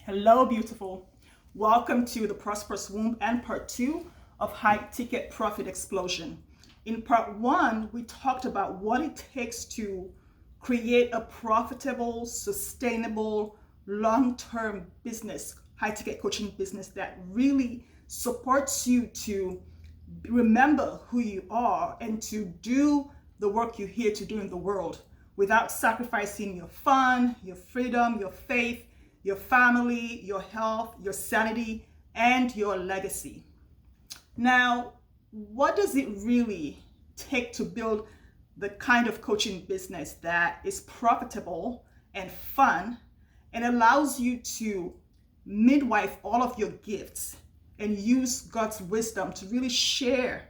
Hello, beautiful. Welcome to the Prosperous Womb and part 2 of High Ticket Profit Explosion. In part 1, we talked about what it takes to create a profitable, sustainable, long-term business, high ticket coaching business that really supports you to remember who you are and to do the work you're here to do in the world without sacrificing your fun, your freedom, your faith, your family, your health, your sanity, and your legacy. Now, what does it really take to build the kind of coaching business that is profitable and fun and allows you to midwife all of your gifts and use God's wisdom to really share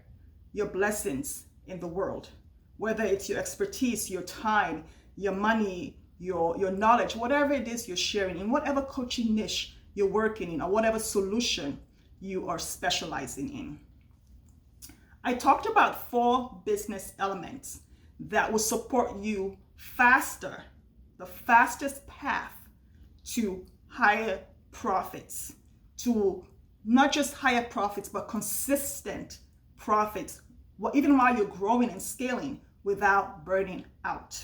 your blessings in the world, whether it's your expertise, your time, your money, your knowledge, whatever it is you're sharing, in whatever coaching niche you're working in, or whatever solution you are specializing in. I talked about 4 business elements that will support you faster, the fastest path to higher profits, to not just higher profits, but consistent profits, even while you're growing and scaling without burning out.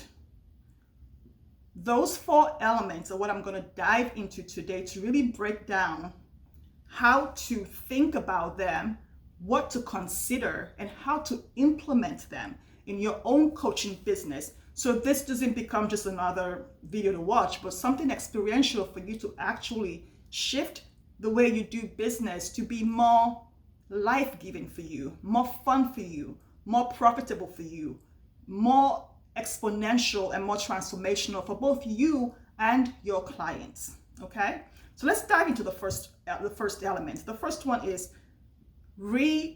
Those 4 elements are what I'm going to dive into today to really break down how to think about them, what to consider, and how to implement them in your own coaching business. So this doesn't become just another video to watch, but something experiential for you to actually shift the way you do business to be more life-giving for you, more fun for you, more profitable for you, more exponential and more transformational for both you and your clients. Okay, so let's dive into the first element. The first one is repackaging,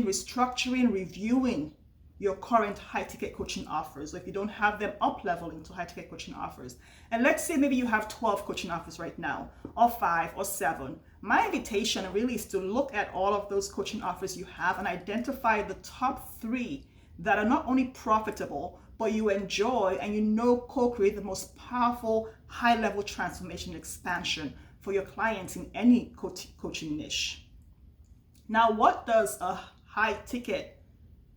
restructuring, reviewing your current high ticket coaching offers. So if you don't have them, up leveling to high ticket coaching offers. And let's say maybe you have 12 coaching offers right now, or 5 or 7. My invitation really is to look at all of those coaching offers you have and identify the top 3 that are not only profitable, but you enjoy and co-create the most powerful high-level transformation expansion for your clients in any coaching niche. Now, what does a high-ticket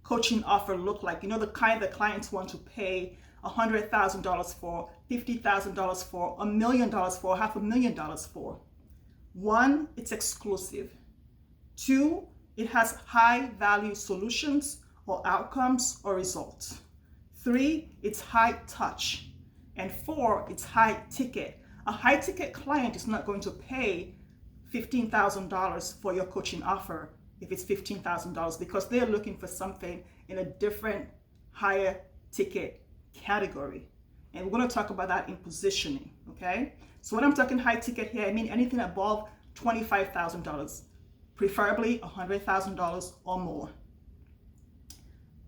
coaching offer look like? You know, the kind that clients want to pay $100,000 for, $50,000 for, $1 million for, $500,000 for. 1, it's exclusive. 2, it has high-value solutions or outcomes or results. 3, it's high touch. And 4, it's high ticket. A high ticket client is not going to pay $15,000 for your coaching offer if it's $15,000 because they're looking for something in a different higher ticket category. And we're going to talk about that in positioning, okay? So when I'm talking high ticket here, I mean anything above $25,000, preferably $100,000 or more.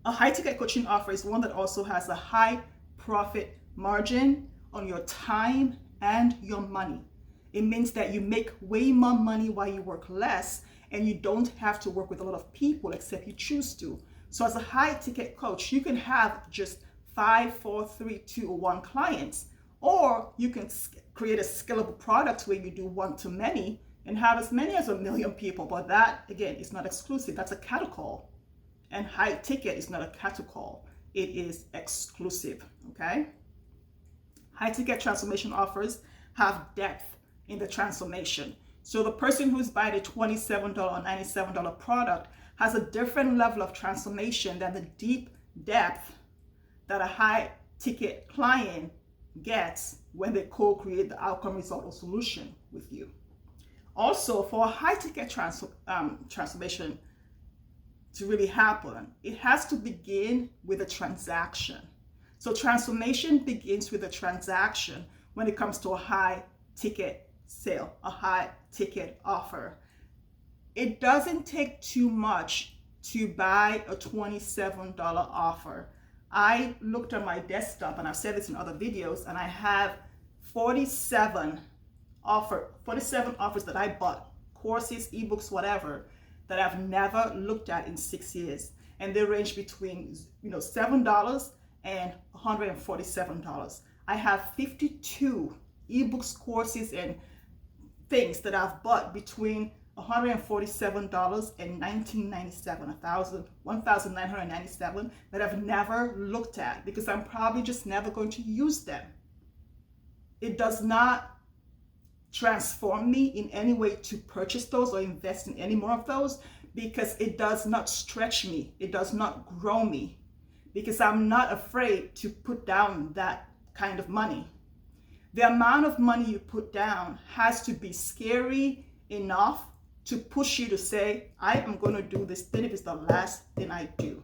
A high ticket coaching offer is one that also has a high profit margin on your time and your money. It means that you make way more money while you work less, and you don't have to work with a lot of people except you choose to. So as a high ticket coach, you can have just 5, 4, 3, 2, or 1 clients, or you can create a scalable product where you do one-to-many and have as many as 1 million people. But that, again, is not exclusive. That's a cattle call. And high ticket is not a cattle call. It is exclusive, okay? High ticket transformation offers have depth in the transformation. So the person who's buying a $27 or $97 product has a different level of transformation than the deep depth that a high ticket client gets when they co-create the outcome, result, or solution with you. Also, for a high ticket transformation to really happen, it has to begin with a transaction. So transformation begins with a transaction when it comes to a high ticket sale, a high ticket offer. It doesn't take too much to buy a $27 offer. I looked on my desktop, and I've said this in other videos, and I have 47 offers that I bought, courses, ebooks, whatever, that I've never looked at in 6 years. And they range between $7 and $147. I have 52 ebooks, courses, and things that I've bought between $147 and $1,997, $1,997 that I've never looked at because I'm probably just never going to use them. It does not transform me in any way to purchase those or invest in any more of those because it does not stretch me. It does not grow me because I'm not afraid to put down that kind of money. The amount of money you put down has to be scary enough to push you to say, I am going to do this thing if it's the last thing I do.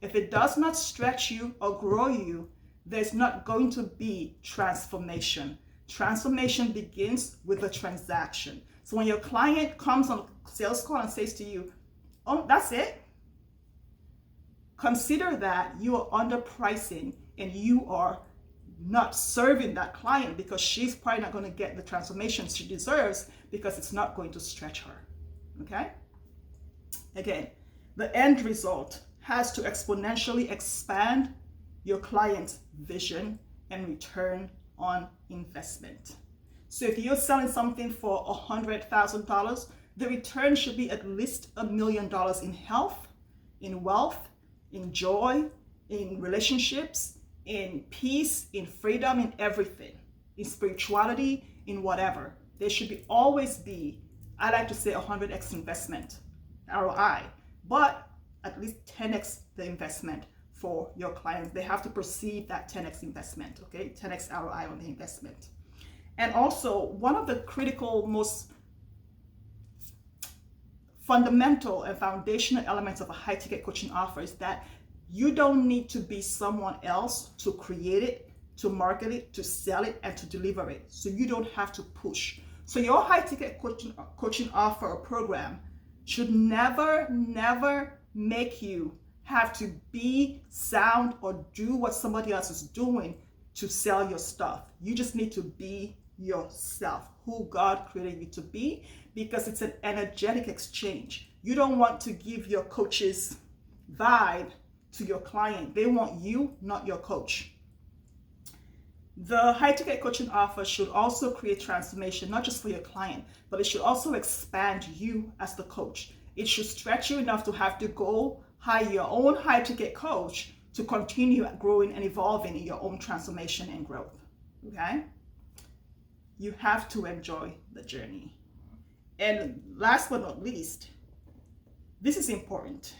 If it does not stretch you or grow you, there's not going to be transformation. Transformation begins with a transaction. So when your client comes on a sales call and says to you, oh, that's it, consider that you are underpricing and you are not serving that client because she's probably not going to get the transformation she deserves because it's not going to stretch her. Okay? Again, the end result has to exponentially expand your client's vision and return on investment. So if you're selling something for $100,000, the return should be at least $1 million in health, in wealth, in joy, in relationships, in peace, in freedom, in everything, in spirituality, in whatever. There should always be, I like to say 100x investment, ROI, but at least 10x the investment for your clients. They have to perceive that 10x investment, okay? 10x ROI on the investment. And also, one of the critical, most fundamental and foundational elements of a high-ticket coaching offer is that you don't need to be someone else to create it, to market it, to sell it, and to deliver it. So you don't have to push. So your high-ticket coaching offer or program should never make you have to be, sound, or do what somebody else is doing to sell your stuff. You just need to be yourself, who God created you to be, because it's an energetic exchange. You don't want to give your coach's vibe to your client. They want you, not your coach. The high-ticket coaching offer should also create transformation, not just for your client, but it should also expand you as the coach. It should stretch you enough to have to go hire your own high-ticket coach to continue growing and evolving in your own transformation and growth, okay? You have to enjoy the journey. And last but not least, this is important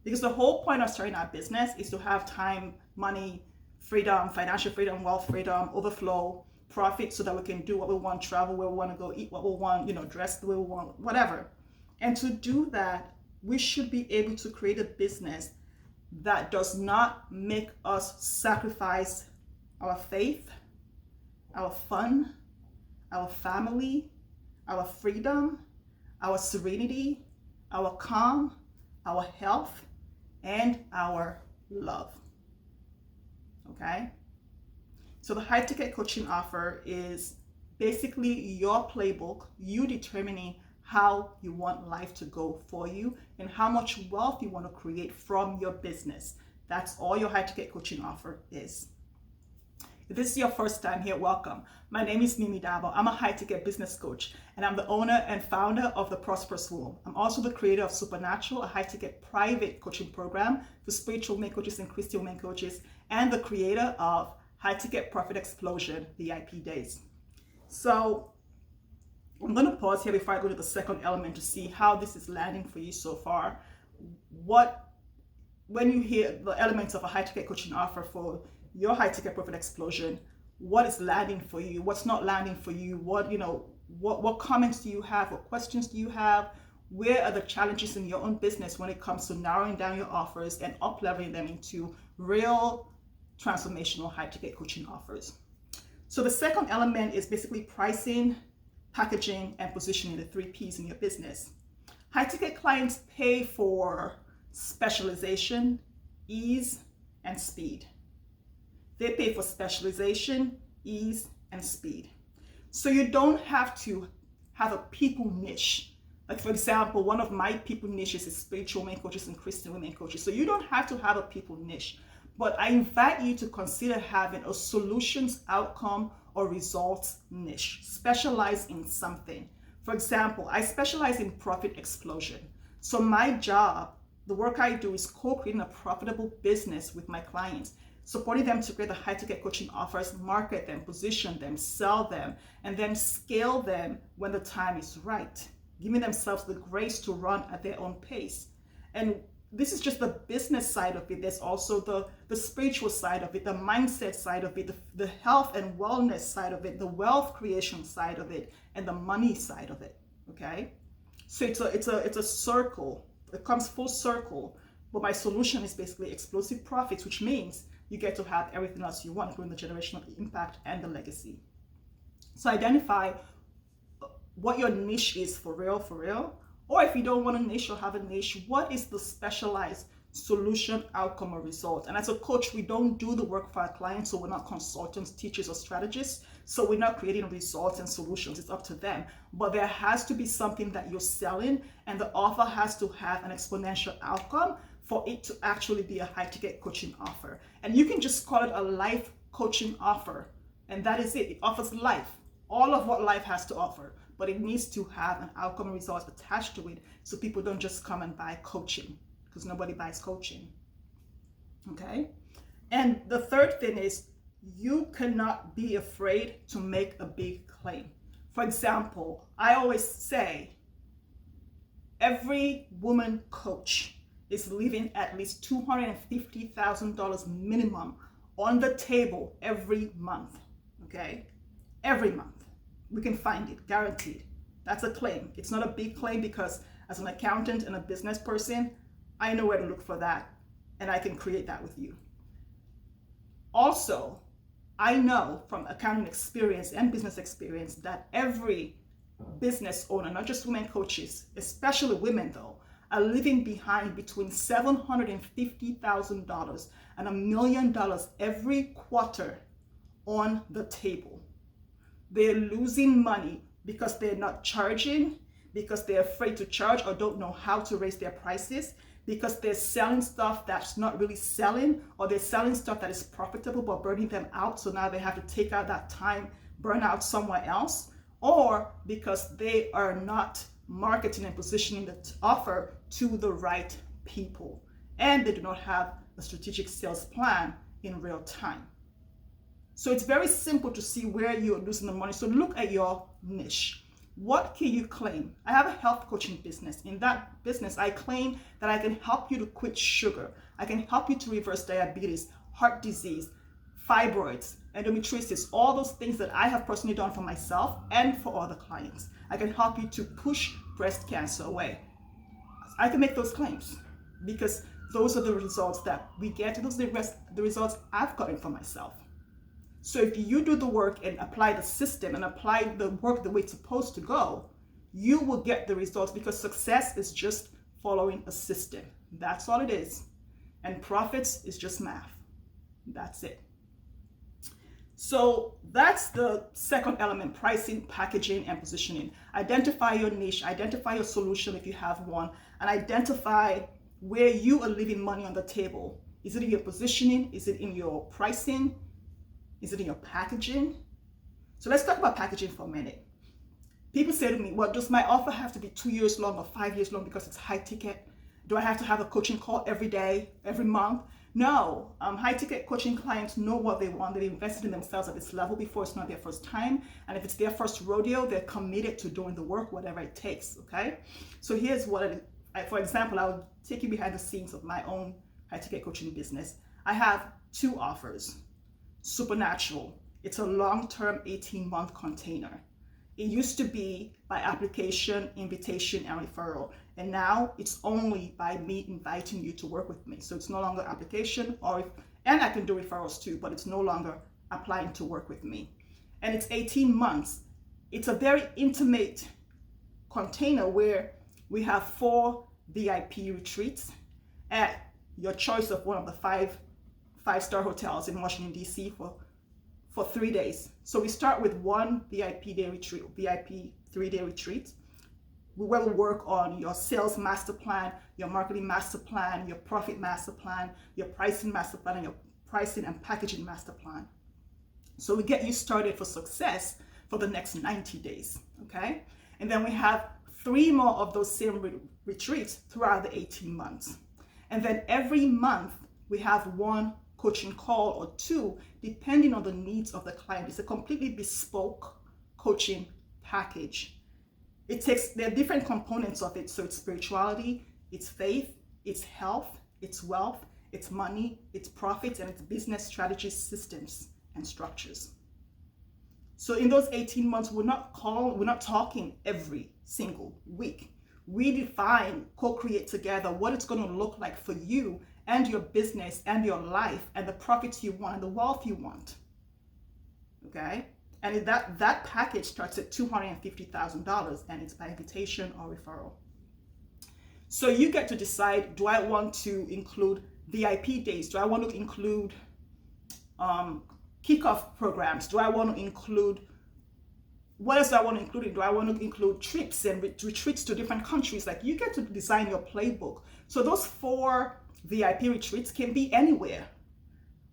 because the whole point of starting our business is to have time, money, freedom, financial freedom, wealth freedom, overflow, profit, so that we can do what we want, travel where we want to go, eat what we want, dress the way we want, whatever. And to do that, we should be able to create a business that does not make us sacrifice our faith, our fun, our family, our freedom, our serenity, our calm, our health, and our love. Okay? So the high-ticket coaching offer is basically your playbook, you determining how you want life to go for you and how much wealth you want to create from your business. That's all your high-ticket coaching offer is. If this is your first time here, welcome. My name is Mimidabo. I'm a high-ticket business coach, and I'm the owner and founder of The Prosperous Womb. I'm also the creator of Supernatural, a high-ticket private coaching program for spiritual women coaches and Christian women coaches, and the creator of High-Ticket Profit Explosion VIP Days. So I'm going to pause here before I go to the second element to see how this is landing for you so far. When you hear the elements of a high-ticket coaching offer for your high-ticket profit explosion, what is landing for you? What's not landing for you? What comments do you have? What questions do you have? Where are the challenges in your own business when it comes to narrowing down your offers and up-leveling them into real transformational high-ticket coaching offers? So the second element is basically pricing, packaging, and positioning, the 3 Ps in your business. High-ticket clients pay for specialization, ease, and speed. They pay for specialization, ease, and speed. So you don't have to have a people niche. Like, for example, one of my people niches is spiritual women coaches and Christian women coaches. So you don't have to have a people niche, But I invite you to consider having a solutions, outcome, or results niche. Specialize in something. For example, I specialize in profit explosion. So my job, the work I do, is co-creating a profitable business with my clients, supporting them to create the high-ticket coaching offers, market them, position them, sell them, and then scale them when the time is right, giving themselves the grace to run at their own pace. And this is just the business side of it. There's also the spiritual side of it, the mindset side of it, the health and wellness side of it, the wealth creation side of it, and the money side of it. Okay, so it's a circle. It comes full circle. But my solution is basically explosive profits, which means you get to have everything else you want, including the generational impact and the legacy. So identify what your niche is for real. Or if you don't want a niche or have a niche, what is the specialized solution, outcome, or result? And as a coach, we don't do the work for our clients, so we're not consultants, teachers, or strategists. So we're not creating results and solutions. It's up to them. But there has to be something that you're selling, and the offer has to have an exponential outcome for it to actually be a high-ticket coaching offer. And you can just call it a life coaching offer, and that is it. It offers life, all of what life has to offer. But it needs to have an outcome and results attached to it, so people don't just come and buy coaching, because nobody buys coaching. Okay? And the third thing is, you cannot be afraid to make a big claim. For example, I always say every woman coach is leaving at least $250,000 minimum on the table every month. Okay? Every month. We can find it, guaranteed. That's a claim. It's not a big claim, because as an accountant and a business person, I know where to look for that, and I can create that with you. Also, I know from accounting experience and business experience that every business owner, not just women coaches, especially women though, are leaving behind between $750,000 and $1 million every quarter on the table. They're losing money because they're not charging, because they're afraid to charge or don't know how to raise their prices, because they're selling stuff that's not really selling, or they're selling stuff that is profitable but burning them out. So now they have to take out that time, burn out somewhere else, or because they are not marketing and positioning the offer to the right people, and they do not have a strategic sales plan in real time. So it's very simple to see where you're losing the money. So look at your niche. What can you claim? I have a health coaching business. In that business, I claim that I can help you to quit sugar. I can help you to reverse diabetes, heart disease, fibroids, endometriosis, all those things that I have personally done for myself and for other clients. I can help you to push breast cancer away. I can make those claims because those are the results that we get. Those are the results I've gotten for myself. So if you do the work and apply the system and apply the work the way it's supposed to go, you will get the results, because success is just following a system. That's all it is. And profits is just math. That's it. So that's the second element: pricing, packaging, and positioning. Identify your niche, identify your solution if you have one, and identify where you are leaving money on the table. Is it in your positioning? Is it in your pricing? Is it in your packaging? So let's talk about packaging for a minute. People say to me, well, does my offer have to be 2 years long or 5 years long because it's high ticket? Do I have to have a coaching call every day, every month? No. High ticket coaching clients know what they want. They've invested in themselves at this level before. It's not their first time. And if it's their first rodeo, they're committed to doing the work, whatever it takes. Okay? So here's what it is. For example, I'll take you behind the scenes of my own high ticket coaching business. I have 2 offers. Supernatural. It's a long-term 18-month container. It used to be by application, invitation, and referral. And now it's only by me inviting you to work with me. So it's no longer application, and I can do referrals too, but it's no longer applying to work with me. And it's 18 months. It's a very intimate container where we have 4 VIP retreats at your choice of one of the 5-star hotels in Washington, D.C. for 3 days. So we start with one VIP 3-day retreat, where we work on your sales master plan, your marketing master plan, your profit master plan, your pricing master plan, and your pricing and packaging master plan. So we get you started for success for the next 90 days, okay? And then we have 3 more of those same retreats throughout the 18 months. And then every month we have 1 coaching call or 2, depending on the needs of the client. It's a completely bespoke coaching package. There are different components of it. So it's spirituality, it's faith, it's health, it's wealth, it's money, it's profits, and it's business strategies, systems, and structures. So in those 18 months, we're not talking every single week. We define, co-create together what it's going to look like for you and your business and your life and the profits you want and the wealth you want. Okay? And that package starts at $250,000, and it's by invitation or referral. So you get to decide, do I want to include VIP days? Do I want to include kickoff programs? Do I want to include, what else do I want to include? Do I want to include trips and retreats to different countries? Like, you get to design your playbook. So those 4 VIP retreats can be anywhere.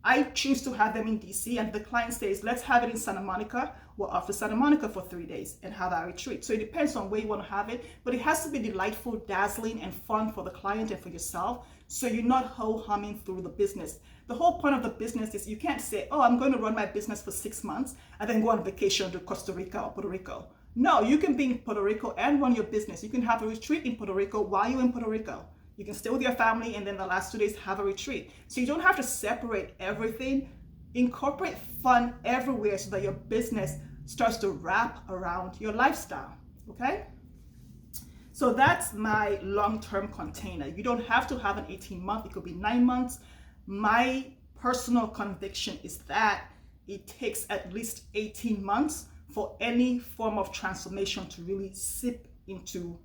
I choose to have them in DC, and the client says, let's have it in Santa Monica. We'll offer Santa Monica for 3 days and have our retreat. So it depends on where you want to have it, but it has to be delightful, dazzling, and fun for the client and for yourself. So you're not ho-humming through the business. The whole point of the business is you can't say, oh, I'm going to run my business for 6 months and then go on vacation to Costa Rica or Puerto Rico. No, you can be in Puerto Rico and run your business. You can have a retreat in Puerto Rico while you're in Puerto Rico. You can stay with your family and then the last 2 days have a retreat. So you don't have to separate everything. Incorporate fun everywhere so that your business starts to wrap around your lifestyle, okay? So that's my long-term container. You don't have to have an 18-month, it could be 9 months. My personal conviction is that it takes at least 18 months for any form of transformation to really sip into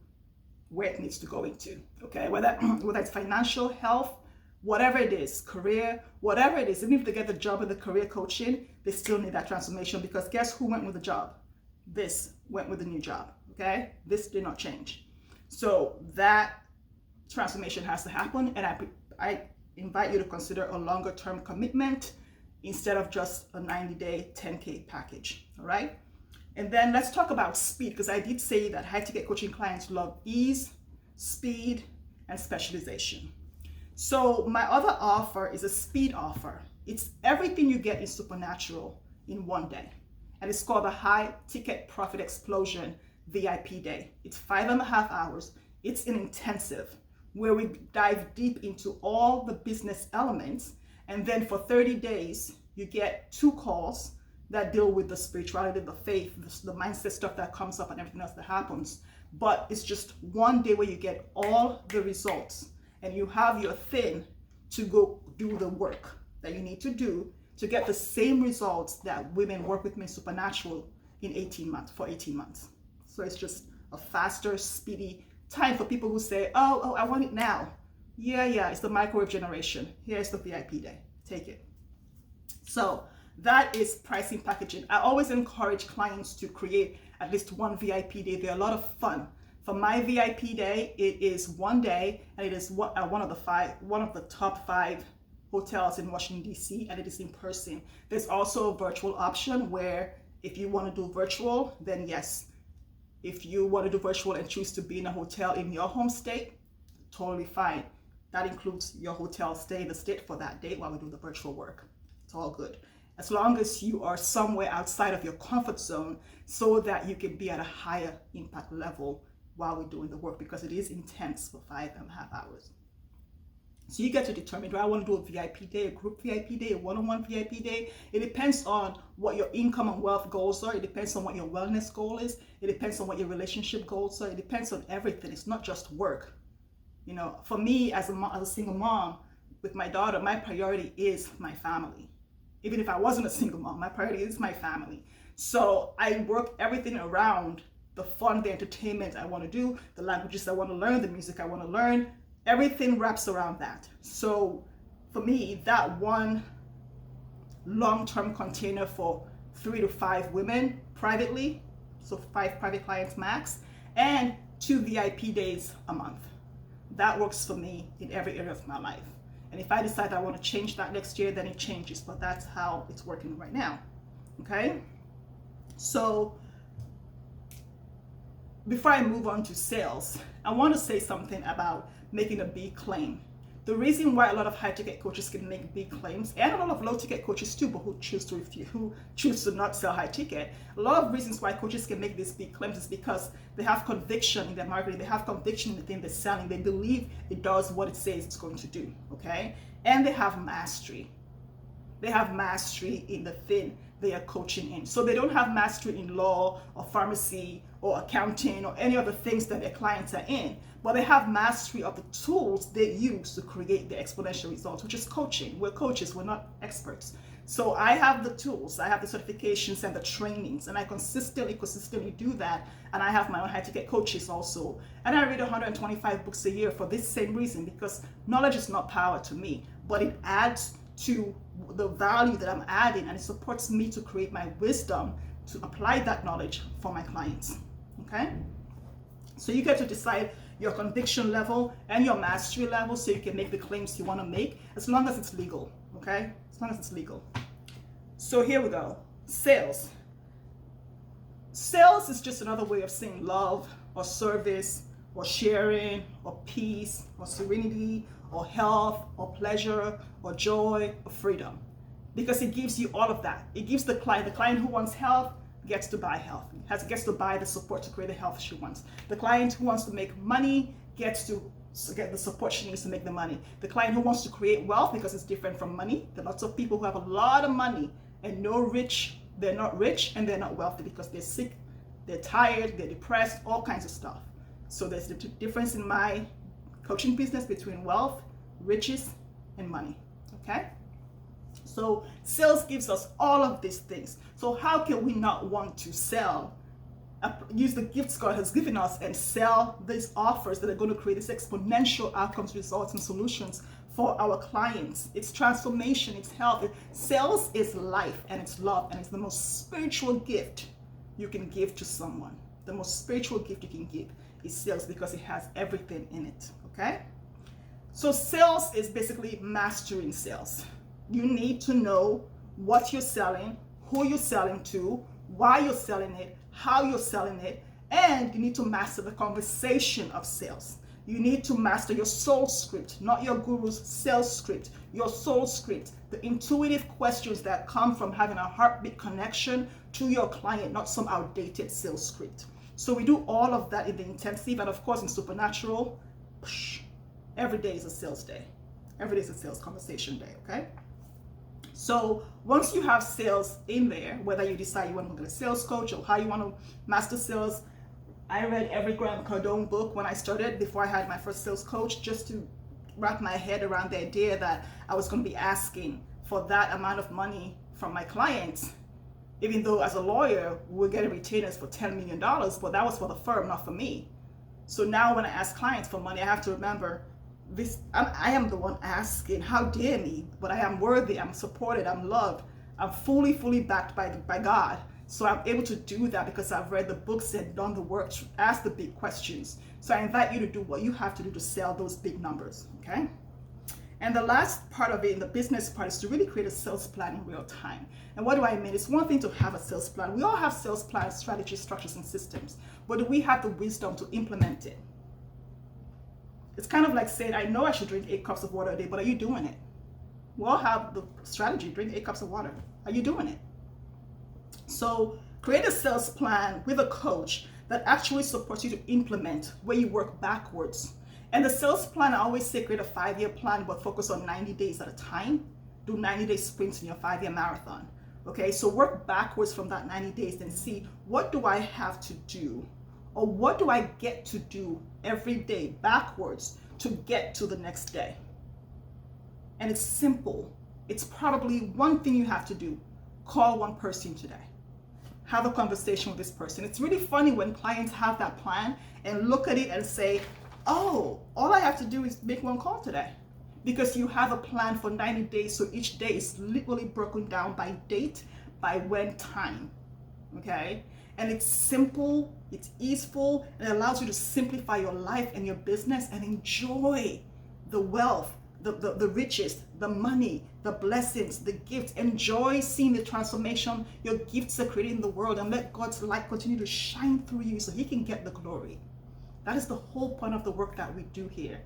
where it needs to go into, okay? Whether it's financial, health, whatever it is, career, whatever it is, even if they get the job in the career coaching, they still need that transformation, because guess who went with the job? This went with the new job, okay? This did not change. So that transformation has to happen, and I invite you to consider a longer term commitment instead of just a 90-day 10K package, all right? And then let's talk about speed, because I did say that high ticket coaching clients love ease, speed, and specialization. So my other offer is a speed offer. It's everything you get in Supernatural in one day. And it's called the High Ticket Profit Explosion VIP Day. It's 5.5 hours. It's an intensive where we dive deep into all the business elements. And then for 30 days, you get 2 calls that deal with the spirituality, the faith, the mindset stuff that comes up and everything else that happens. But it's just one day where you get all the results and you have your thing to go do the work that you need to do to get the same results that women work with me in Supernatural in 18 months, for 18 months. So it's just a faster, speedy time for people who say, oh, I want it now. Yeah, it's the microwave generation. Here's the VIP day, take it. So that is pricing, packaging. I always encourage clients to create at least 1 VIP day. They're a lot of fun. For my VIP day, it is 1 day, and it is one of the top 5 hotels in Washington, DC, and it is in person. There's also a virtual option where if you want to do virtual, then yes. If you want to do virtual and choose to be in a hotel in your home state, totally fine. That includes your hotel stay in the state for that day while we do the virtual work. It's all good. As long as you are somewhere outside of your comfort zone so that you can be at a higher impact level while we're doing the work, because it is intense for 5.5 hours. So you get to determine, do I want to do a VIP day, a group VIP day, a one-on-one VIP day? It depends on what your income and wealth goals are. It depends on what your wellness goal is. It depends on what your relationship goals are. It depends on everything. It's not just work. You know, for me as a single mom with my daughter, my priority is my family. Even if I wasn't a single mom, my priority is my family. So I work everything around the fun, the entertainment I want to do, the languages I want to learn, the music I want to learn. Everything wraps around that. So for me, that one long-term container for 3 to 5 women privately, so 5 private clients max, and 2 VIP days a month. That works for me in every area of my life. And if I decide I want to change that next year, then it changes. But that's how it's working right now. Okay? So before I move on to sales, I want to say something about making a big claim. The reason why a lot of high ticket coaches can make big claims, and a lot of low ticket coaches too, but who choose to not sell high ticket, a lot of reasons why coaches can make these big claims is because they have conviction in their marketing, they have conviction in the thing they're selling, they believe it does what it says it's going to do, okay? And they have mastery. They have mastery in the thing they are coaching in. So they don't have mastery in law or pharmacy or accounting or any other things that their clients are in, but they have mastery of the tools they use to create the exponential results, which is coaching. We're coaches, we're not experts. So I have the tools, I have the certifications and the trainings, and I consistently do that. And I have my own high ticket coaches also. And I read 125 books a year for this same reason, because knowledge is not power to me, but it adds to the value that I'm adding, and it supports me to create my wisdom to apply that knowledge for my clients. Okay? So you get to decide your conviction level and your mastery level so you can make the claims you want to make, as long as it's legal. Okay? As long as it's legal. So here we go. Sales. Sales is just another way of saying love or service or sharing or peace or serenity or health or pleasure or joy or freedom, because it gives you all of that. It gives the client who wants health gets to buy health, gets to buy the support to create the health she wants. The client who wants to make money gets to get the support she needs to make the money. The client who wants to create wealth, because it's different from money. There are lots of people who have a lot of money and they're not rich and they're not wealthy because they're sick, they're tired, they're depressed, all kinds of stuff. So there's the difference in my coaching business between wealth, riches, and money. Okay? So sales gives us all of these things. So how can we not want to sell, use the gifts God has given us and sell these offers that are going to create this exponential outcomes, results, and solutions for our clients? It's transformation, it's health. Sales is life, and it's love, and it's the most spiritual gift you can give to someone. The most spiritual gift you can give is sales, because it has everything in it. Okay? So sales is basically mastering sales. You need to know what you're selling, who you're selling to, why you're selling it, how you're selling it, and you need to master the conversation of sales. You need to master your soul script, not your guru's sales script, your soul script, the intuitive questions that come from having a heartbeat connection to your client, not some outdated sales script. So we do all of that in the intensive, and of course in Supernatural, every day is a sales day. Every day is a sales conversation day, okay? So once you have sales in there, whether you decide you want to be a sales coach or how you want to master sales, I read every Grant Cardone book when I started, before I had my first sales coach, just to wrap my head around the idea that I was going to be asking for that amount of money from my clients, even though as a lawyer, we're getting retainers for $10 million, but that was for the firm, not for me. So now when I ask clients for money, I have to remember, I am the one asking. How dare me? But I am worthy, I'm supported, I'm loved, I'm fully backed by God. So I'm able to do that because I've read the books and done the work to ask the big questions. So I invite you to do what you have to do to sell those big numbers, okay? And the last part of it, in the business part, is to really create a sales plan in real time. And what do I mean? It's one thing to have a sales plan. We all have sales plans, strategies, structures, and systems, but do we have the wisdom to implement it? It's kind of like saying, I know I should drink 8 cups of water a day, but are you doing it? We all have the strategy, drink 8 cups of water. Are you doing it? So create a sales plan with a coach that actually supports you to implement, where you work backwards. And the sales plan, I always say, create a 5-year plan, but focus on 90 days at a time. Do 90-day sprints in your 5-year marathon. Okay, so work backwards from that 90 days and see, what do I have to do? Or what do I get to do every day backwards to get to the next day? And it's simple. It's probably one thing you have to do. Call one person today. Have a conversation with this person. It's really funny when clients have that plan and look at it and say, oh, all I have to do is make one call today. Because you have a plan for 90 days, so each day is literally broken down by date, by when time, okay? And it's simple, it's easeful, and it allows you to simplify your life and your business and enjoy the wealth, the riches, the money, the blessings, the gifts. Enjoy seeing the transformation your gifts are creating in the world, and let God's light continue to shine through you so he can get the glory. That is the whole point of the work that we do here.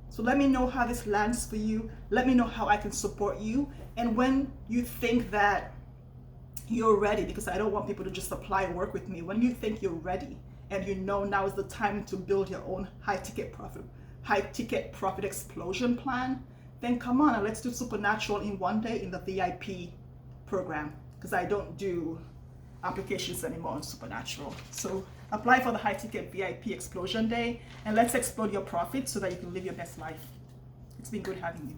So let me know how this lands for you. Let me know how I can support you. And when you think that you're ready, because I don't want people to just apply work with me, when you think you're ready and you know now is the time to build your own high ticket profit explosion plan, then come on and let's do Supernatural in one day in the VIP program, because I don't do applications anymore on Supernatural. So apply for the high ticket VIP explosion day and let's explode your profits so that you can live your best life. It's been good having you.